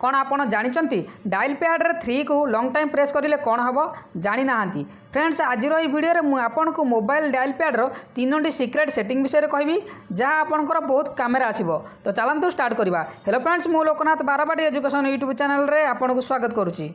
कौन आपन जानी डायल पैड रे 3 को लॉन्ग टाइम प्रेस करें कौन हम जानी ना फ्रेंड्स आज वीडियो में आपन को मोबाइल डायल पैड रो 3टी सीक्रेट सेटिंग विषय कहबी जहाँ आपंकर बहुत काम आसो। तो चलतु स्टार्ट करवा। हेलो फ्रेंड्स मु Loknath Barbati education YouTube channel रे आपन को स्वागत करुच्ची।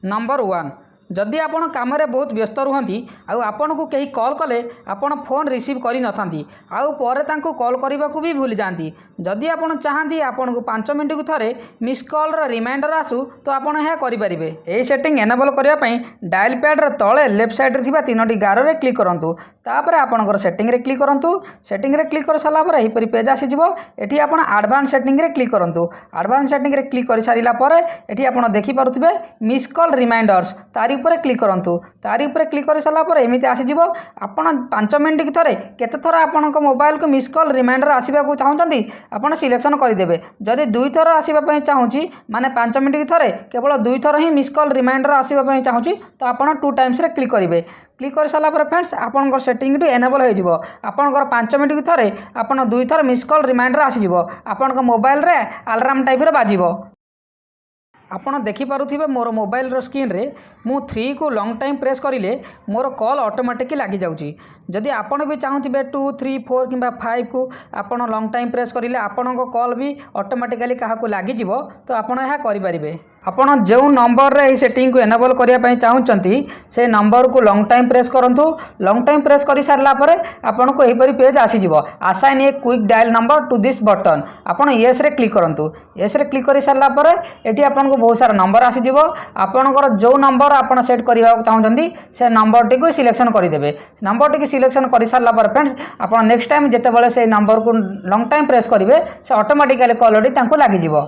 नंबर 1 जदि आपण काम बहुत व्यस्त रुहति आपन को कहीं कॉल कले आपन फोन रिसीव करि नथांती आउ परे तांको कॉल करने को भी भूली जाती। जदि आपन चाहती आपन को 5 मिनट को थरे मिस कॉल रो रिमाइंडर आसू तो आपन यह करेंगे। यही सेटिंग एनेबल करने डायल पैड रो तले लेफ्ट साइड रे थिबा 3टी गार रे क्लिक करंतु। तापर आपनकर सेटिंग रे क्लिक करंतु। सेटिंग रे क्लिक कर साला पर एही पेज आसी जिवो। एठी आपन एडवांस सेटिंग रे क्लिक करंतु। एडवांस सेटिंग रे क्लिक कर सारिला पर एठी आपन देखि पारुथिबे मिस कॉल रिमाइंडर्स तारी ऊपर क्लिक करंतु। तारी ऊपर क्लिक कर साला पर एमिति आसी जिवो। आपन 5 मिनट की थरे केते थरा आपन को मोबाइल को मिस कॉल रिमाइंडर आसीबा को चाहउचंती आपन सिलेक्शन करदेवे। जदि 2 थर आसवाई चाहूँगी माने 5 मिनट की थरे केवल 2 थर ही मिस कॉल रिमाइंडर आसवाई चाहूँगी तो आपन 2 टाइम्स रे क्लिक करेंगे। क्लिक कर सारा पर फ्रेंड्स आपन सेटिंग एनेबल हो आपनकर 5 मिनट की थरे आपन 2 थर मिस कॉल रिमाइंडर आसीजिवो। आपन मोबाइल रे अलार्म टाइप रे बाजिवो। आपड़ देखिपे मोर मोबाइल रो स्क्रीन रे मु 3 को लॉन्ग टाइम प्रेस करिले मोर कॉल ऑटोमेटिक लगी जाउची। जदि आपन भी चाहूथिबे 2 3 4 किंबा 5 को आपन लॉन्ग टाइम प्रेस करिले आपन को कॉल भी ऑटोमेटिकली क्या लगी जिवो तो आपन यह करि परिबे। आपन जो नंबर रे ई सेटिंग को एनेबल करिया पई चाहउचंती से नंबर को लॉन्ग टाइम प्रेस करंतु। लॉन्ग टाइम प्रेस करि सारला परे आपन को एही परि पेज आसी जिवो। Assign a quick dial number two this button आपन यस रे क्लिक करंतु। यस रे क्लिक करि सारला परे एठी आपन को बहुत सारा नंबर आसी जिवो। आपनकर जो नंबर आपन सेट करिवा चाहउचंती से नंबर टी को सिलेक्शन करि देबे। नंबर टी को सिलेक्शन करि सारला परे फ्रेंड्स आपन नेक्स्ट टाइम जेते बेले से नंबर को लॉन्ग टाइम प्रेस करिवे से ऑटोमेटिकली कॉल तांको लागि जिवो।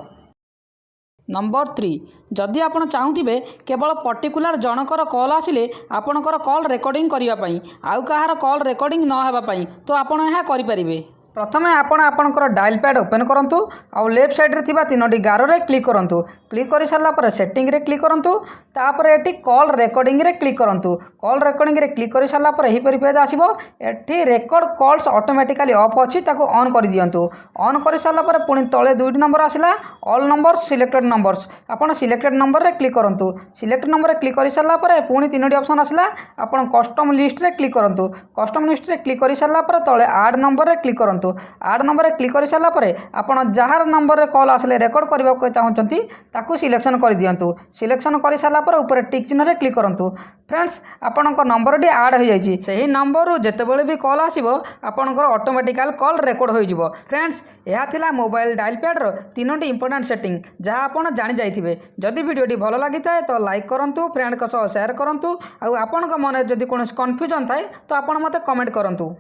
नंबर 3 जदि आपन चाहूथिबे केवल पर्टिकुलर जनकर कॉल आसिले आपनकर कॉल रेकॉर्डिंग करिया पई आउ कहार कॉल रेकॉर्डिंग न हेबा पई तो आपन यह करि परिबे। प्रथमे आपणकर डायल पैड ओपन करंतु आउ लेफ्ट साइड रे थिबा 3टी गार रे क्लिक करंतु। क्लिक कर सारला पर सेटिंग रे क्लिक करंतु। तापर एटी कॉल रेकॉर्डिंग रे क्लिक करंतु। कॉल रेकॉर्डिंग रे क्लिक कर सारला पर एही परि पेज आसीबो। एटी रेकॉर्ड कॉल्स ऑटोमेटिकली ऑफ अछि ताको ऑन कर दियंतु। ऑन कर सारला पर पुनी तळे 2टी नंबर आसिला ऑल नंबर्स सिलेक्टेड नंबर्स आपन सिलेक्टेड नंबर रे क्लिक करंतु। सिलेक्टेड नंबर रे क्लिक कर सारला पर पुनी 3टी ऑप्शन आसिला आपन कस्टम लिस्ट रे क्लिक करंतु। कस्टम लिस्ट रे क्लिक कर सारला पर तळे ऐड नंबर रे क्लिक करंतु। आड नंबर रे क्लिक कर सारा पर आपन जहार नंबर रे कॉल आसले रेकॉर्ड करबा को चाहउचंती ताकू सिलेक्शन कर दियंतु। सिलेक्शन कर सारा पर ऊपर टिक चिन्ह रे क्लिक करंतु। फ्रेंड्स आपनक नंबर डी ऐड हो जाइछि सही नंबर रु जेतेबेले भी कॉल आसीबो आपनकर ऑटोमेटिकल कॉल रेकॉर्ड हो जिवो। फ्रेंड्स यह थिला मोबाइल डायल पैड रो 3टी इंपोर्टेंट सेटिंग जहाँ आपन जानि जाइथिबे। जदि वीडियोटी भलो लागि थाए तो लाइक करंतु फ्रेंड को सह शेयर करंतु आउ आपनक मन जदि कोनोस कंफ्यूजन थाए तो आपन मते कमेंट करंतु।